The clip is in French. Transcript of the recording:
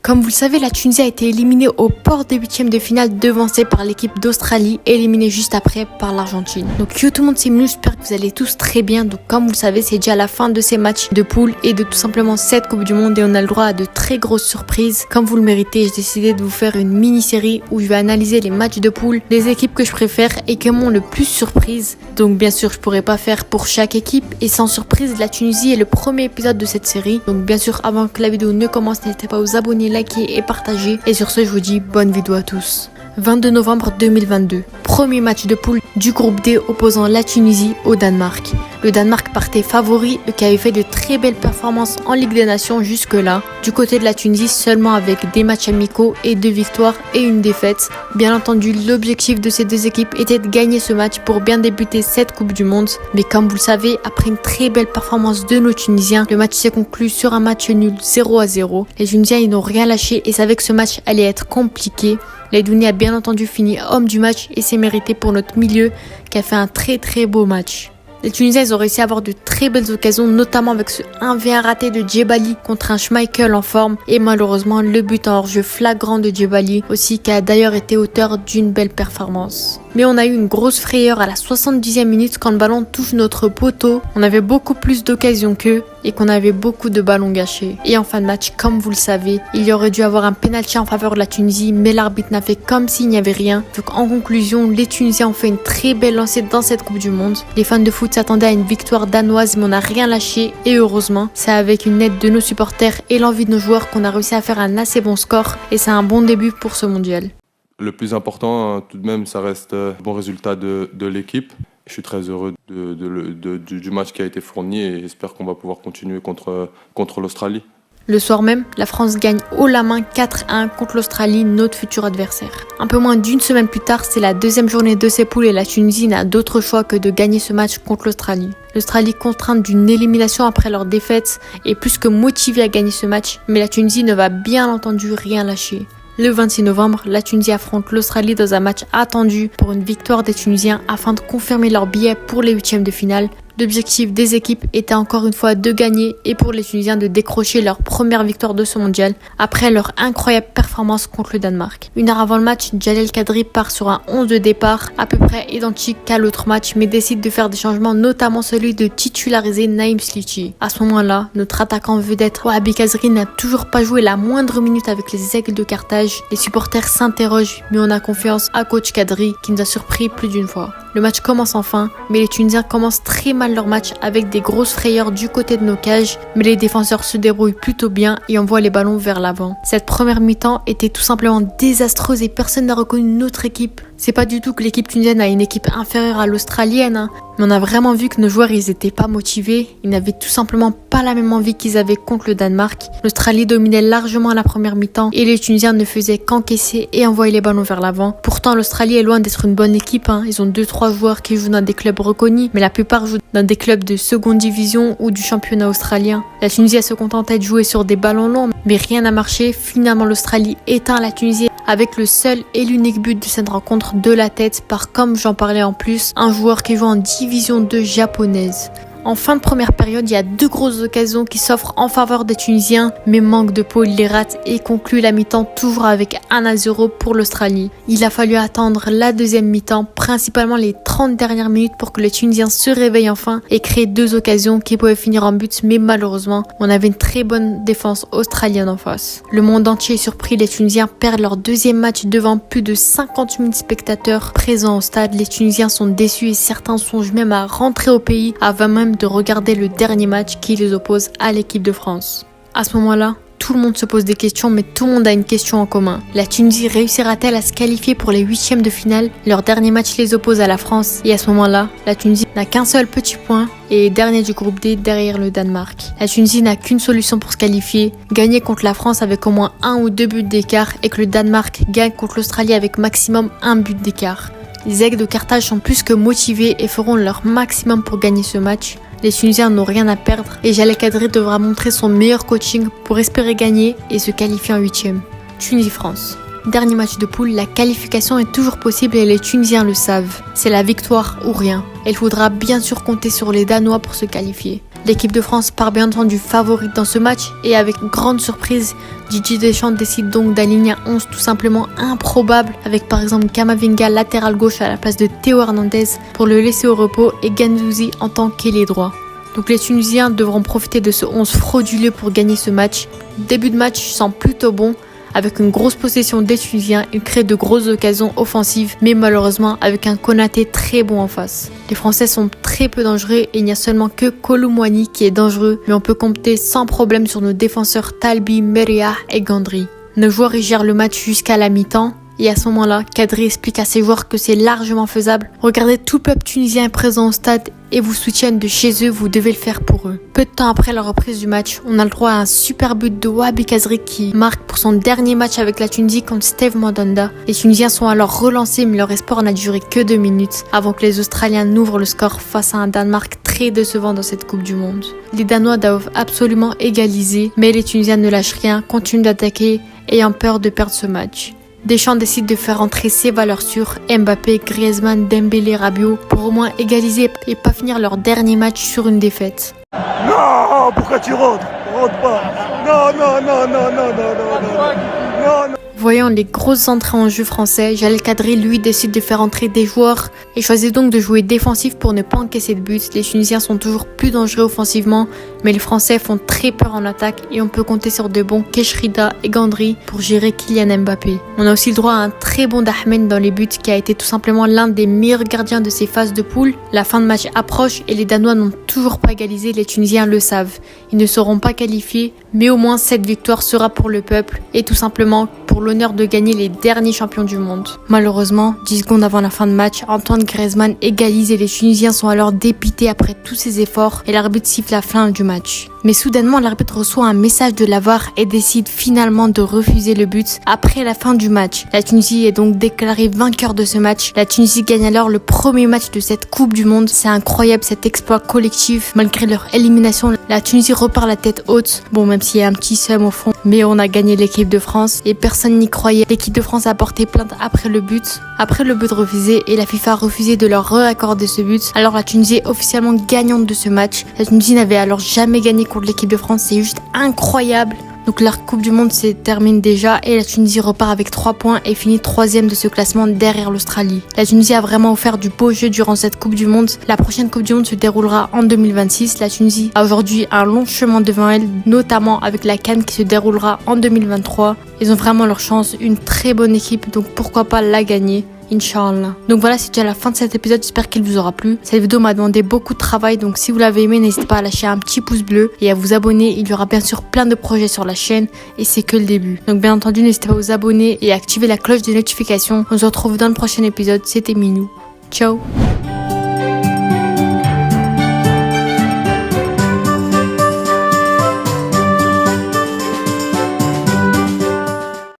Comme vous le savez, la Tunisie a été éliminée aux portes des huitièmes de finale, devancée par l'équipe d'Australie, éliminée juste après par l'Argentine. Donc yo tout le monde, c'est Mounou, j'espère que vous allez tous très bien. Donc comme vous le savez, c'est déjà la fin de ces matchs de poule et de tout simplement cette Coupe du Monde et on a le droit à de très grosses surprises. Comme vous le méritez, j'ai décidé de vous faire une mini-série où je vais analyser les matchs de poule, les équipes que je préfère et qui m'ont le plus surprise. Donc bien sûr, je pourrais pas faire pour chaque équipe et sans surprise, la Tunisie est le premier épisode de cette série. Donc bien sûr, avant que la vidéo ne commence, n'hésitez pas à vous abonner, liker et partager. Et sur ce, je vous dis bonne vidéo à tous. 22 novembre 2022. Premier match de poule du groupe D opposant la Tunisie au Danemark. Le Danemark partait favori, qui avait fait de très belles performances en Ligue des Nations jusque-là. Du côté de la Tunisie, seulement avec des matchs amicaux et 2 victoires et une défaite. Bien entendu, l'objectif de ces deux équipes était de gagner ce match pour bien débuter cette Coupe du Monde. Mais comme vous le savez, après une très belle performance de nos Tunisiens, le match s'est conclu sur un match nul 0-0. Les Tunisiens, ils n'ont rien lâché et savaient que ce match allait être compliqué. L'Aidouni a bien entendu fini homme du match et c'est mérité pour notre milieu qui a fait un très beau match. Les Tunisiens, ils ont réussi à avoir de très belles occasions, notamment avec ce 1v1 raté de Djebali contre un Schmeichel en forme et malheureusement le but en hors-jeu flagrant de Djebali aussi qui a d'ailleurs été auteur d'une belle performance. Mais on a eu une grosse frayeur à la 70e minute quand le ballon touche notre poteau. On avait beaucoup plus d'occasions qu'eux et qu'on avait beaucoup de ballons gâchés. Et en fin de match, comme vous le savez, il y aurait dû avoir un penalty en faveur de la Tunisie, mais l'arbitre n'a fait comme s'il n'y avait rien. Donc en conclusion, les Tunisiens ont fait une très belle lancée dans cette Coupe du Monde. Les fans de foot s'attendaient à une victoire danoise, mais on n'a rien lâché et heureusement, c'est avec une aide de nos supporters et l'envie de nos joueurs qu'on a réussi à faire un assez bon score et c'est un bon début pour ce mondial. Le plus important, tout de même, ça reste le bon résultat de l'équipe. Je suis très heureux du match qui a été fourni et j'espère qu'on va pouvoir continuer contre l'Australie. Le soir même, la France gagne haut la main 4-1 contre l'Australie, notre futur adversaire. Un peu moins d'une semaine plus tard, c'est la deuxième journée de ces poules et la Tunisie n'a d'autre choix que de gagner ce match contre l'Australie. L'Australie, contrainte d'une élimination après leur défaite, est plus que motivée à gagner ce match, mais la Tunisie ne va bien entendu rien lâcher. Le 26 novembre, la Tunisie affronte l'Australie dans un match attendu pour une victoire des Tunisiens afin de confirmer leur billet pour les huitièmes de finale. L'objectif des équipes était encore une fois de gagner et pour les Tunisiens de décrocher leur première victoire de ce mondial après leur incroyable performance contre le Danemark. Une heure avant le match, Djalel Kadri part sur un 11 de départ à peu près identique qu'à l'autre match mais décide de faire des changements, notamment celui de titulariser Naïm Sliti. À ce moment-là, notre attaquant vedette Wahabi Kazri n'a toujours pas joué la moindre minute avec les Aigles de Carthage. Les supporters s'interrogent mais on a confiance à coach Kadri qui nous a surpris plus d'une fois. Le match commence enfin, mais les Tunisiens commencent très mal leur match avec des grosses frayeurs du côté de nos cages, mais les défenseurs se débrouillent plutôt bien et envoient les ballons vers l'avant. Cette première mi-temps était tout simplement désastreuse et personne n'a reconnu notre équipe. C'est pas du tout que l'équipe tunisienne a une équipe inférieure à l'australienne, mais on a vraiment vu que nos joueurs ils étaient pas motivés, ils n'avaient tout simplement pas la même envie qu'ils avaient contre le Danemark. L'Australie dominait largement à la première mi-temps et les Tunisiens ne faisaient qu'encaisser et envoyer les ballons vers l'avant. Pourtant l'Australie est loin d'être une bonne équipe, ils ont 2-3 joueurs qui jouent dans des clubs reconnus, mais la plupart jouent dans des clubs de seconde division ou du championnat australien. La Tunisie se contentait de jouer sur des ballons longs, mais rien n'a marché. Finalement l'Australie éteint la Tunisie avec le seul et l'unique but de cette rencontre de la tête par, comme j'en parlais en plus, un joueur qui joue en division 2 japonaise. En fin de première période, il y a 2 grosses occasions qui s'offrent en faveur des Tunisiens, mais manque de peau, il les rate et conclut la mi-temps toujours avec 1-0 pour l'Australie. Il a fallu attendre la deuxième mi-temps, principalement les 30 dernières minutes pour que les Tunisiens se réveillent enfin et créent 2 occasions qui pouvaient finir en but, mais malheureusement, on avait une très bonne défense australienne en face. Le monde entier est surpris, les Tunisiens perdent leur deuxième match devant plus de 50 000 spectateurs présents au stade. Les Tunisiens sont déçus et certains songent même à rentrer au pays avant même de regarder le dernier match qui les oppose à l'équipe de France. À ce moment-là, tout le monde se pose des questions, mais tout le monde a une question en commun. La Tunisie réussira-t-elle à se qualifier pour les huitièmes de finale? Leur dernier match les oppose à la France et à ce moment-là, la Tunisie n'a qu'un seul petit point et est dernier du groupe D derrière le Danemark. La Tunisie n'a qu'une solution pour se qualifier, gagner contre la France avec au moins 1 ou 2 buts d'écart et que le Danemark gagne contre l'Australie avec maximum 1 but d'écart. Les Aigles de Carthage sont plus que motivés et feront leur maximum pour gagner ce match. Les Tunisiens n'ont rien à perdre et Djalel Kadri devra montrer son meilleur coaching pour espérer gagner et se qualifier en huitième. Tunisie-France. Dernier match de poule, la qualification est toujours possible et les Tunisiens le savent. C'est la victoire ou rien. Il faudra bien sûr compter sur les Danois pour se qualifier. L'équipe de France part bien entendu favorite dans ce match et avec grande surprise, Didier Deschamps décide donc d'aligner un 11 tout simplement improbable avec par exemple Camavinga latéral gauche à la place de Théo Hernandez pour le laisser au repos et Guendouzi en tant qu'ailier droit. Donc les Tunisiens devront profiter de ce 11 frauduleux pour gagner ce match. Début de match semble plutôt bon. Avec une grosse possession des Tunisiens, ils créent de grosses occasions offensives, mais malheureusement avec un Konaté très bon en face. Les Français sont très peu dangereux et il n'y a seulement que Kolo Muani qui est dangereux, mais on peut compter sans problème sur nos défenseurs Talbi, Meriah et Gandry. Nos joueurs y gèrent le match jusqu'à la mi-temps. Et à ce moment-là, Kadri explique à ses joueurs que c'est largement faisable. Regardez, tout le peuple tunisien est présent au stade et vous soutiennent de chez eux, vous devez le faire pour eux. Peu de temps après la reprise du match, on a le droit à un super but de Wabi Kazri qui marque pour son dernier match avec la Tunisie contre Steve Mandanda. Les Tunisiens sont alors relancés mais leur espoir n'a duré que 2 minutes avant que les Australiens n'ouvrent le score face à un Danemark très décevant dans cette Coupe du Monde. Les Danois doivent absolument égaliser, mais les Tunisiens ne lâchent rien, continuent d'attaquer, ayant peur de perdre ce match. Deschamps décide de faire entrer ses valeurs sûres, Mbappé, Griezmann, Dembélé, Rabiot, pour au moins égaliser et pas finir leur dernier match sur une défaite. Non, pourquoi tu rentres? Rentre pas. Non. Voyant les grosses entrées en jeu français, Jalel Kadri lui décide de faire entrer des joueurs et choisit donc de jouer défensif pour ne pas encaisser de buts. Les Tunisiens sont toujours plus dangereux offensivement, mais les Français font très peur en attaque et on peut compter sur de bons Keshrida et Gandry pour gérer Kylian Mbappé. On a aussi le droit à un très bon Dahmen dans les buts qui a été tout simplement l'un des meilleurs gardiens de ces phases de poule. La fin de match approche et les Danois n'ont toujours pas égalisé, les Tunisiens le savent. Ils ne seront pas qualifiés, mais au moins cette victoire sera pour le peuple et tout simplement pour l'honneur de gagner les derniers champions du monde. Malheureusement, 10 secondes avant la fin de match, Antoine Griezmann égalise et les Tunisiens sont alors dépités après tous ces efforts et l'arbitre siffle la fin du match. Mais soudainement, l'arbitre reçoit un message de la VAR et décide finalement de refuser le but après la fin du match. La Tunisie est donc déclarée vainqueur de ce match. La Tunisie gagne alors le premier match de cette Coupe du Monde. C'est incroyable cet exploit collectif. Malgré leur élimination, la Tunisie repart la tête haute. Bon, même s'il y a un petit seum au fond, mais on a gagné l'équipe de France et personne n'y croyait. L'équipe de France a porté plainte après le but refusé et la FIFA a refusé de leur réaccorder ce but. Alors la Tunisie est officiellement gagnante de ce match. La Tunisie n'avait alors jamais gagné contre l'équipe de France, c'est juste incroyable. Donc la Coupe du Monde se termine déjà et la Tunisie repart avec 3 points et finit 3e de ce classement derrière l'Australie. La Tunisie a vraiment offert du beau jeu durant cette Coupe du Monde. La prochaine Coupe du Monde se déroulera en 2026. La Tunisie a aujourd'hui un long chemin devant elle, notamment avec la CAN qui se déroulera en 2023. Ils ont vraiment leur chance, une très bonne équipe, donc pourquoi pas la gagner. Inch'Allah. Donc voilà, c'est déjà la fin de cet épisode, j'espère qu'il vous aura plu. Cette vidéo m'a demandé beaucoup de travail, donc si vous l'avez aimé, n'hésitez pas à lâcher un petit pouce bleu et à vous abonner. Il y aura bien sûr plein de projets sur la chaîne et c'est que le début. Donc bien entendu, n'hésitez pas à vous abonner et à activer la cloche de notification. On se retrouve dans le prochain épisode, c'était Minou. Ciao.